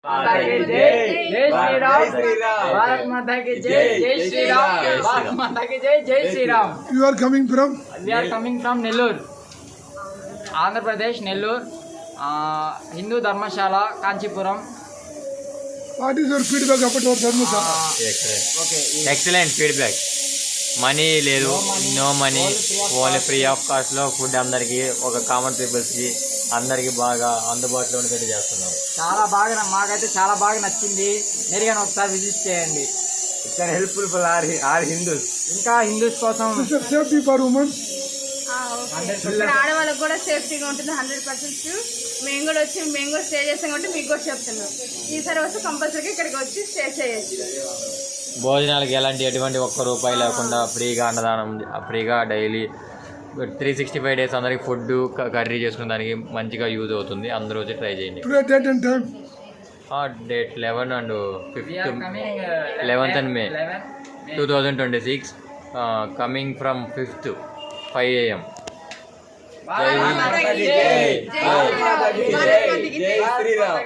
जय श्री राम। भारत माता की जय। जय श्री राम। भारत माता की जय। जय Shri Ram. You are coming from? We are coming from Nellore, Andhra Pradesh, Nellore, Hindu Dharmashala, Kanchipuram. What is your feedback about our Dharmashala? Excellent feedback. Money లేదు, no money, only free of కాస్ట్లో ఫుడ్ అందరికి, ఒక common పీపుల్స్కి అందరికి బాగా అందుబాటులో ఉండేది చేస్తున్నాం. చాలా బాగా, మాకైతే చాలా బాగా నచ్చింది. మీరు కానీ ఒకసారి విజిట్ చేయండి. ఇక్కడ హెల్ప్ఫుల్ ఫర్ ఆర్ హిందూస్. ఇంకా హిందూస్ కోసం సేఫ్టీ ఫర్ ఉమెన్. ఆడవాళ్ళకి కూడా సేఫ్టీగా ఉంటుంది 100%. మేము కూడా స్టే చేస్తాం కాబట్టి మీకు కూడా చెప్తున్నాం. ఈసారి వస్తే కంపల్సరీగా ఇక్కడికి వచ్చి స్టే చేయొచ్చు. భోజనాలకి ఎటువంటి ఒక్క రూపాయి లేకుండా ఫ్రీగా అన్నదానం, ఫ్రీగా డైలీ 365 days అందరికి ఫుడ్ కర్రీ చేసుకునే దానికి మంచిగా యూజ్ అవుతుంది. అందరూ వచ్చి ట్రై చేయండి. Date 11 and 11th and May 2026, coming from 5th 5 AM. జై శ్రీరామ్.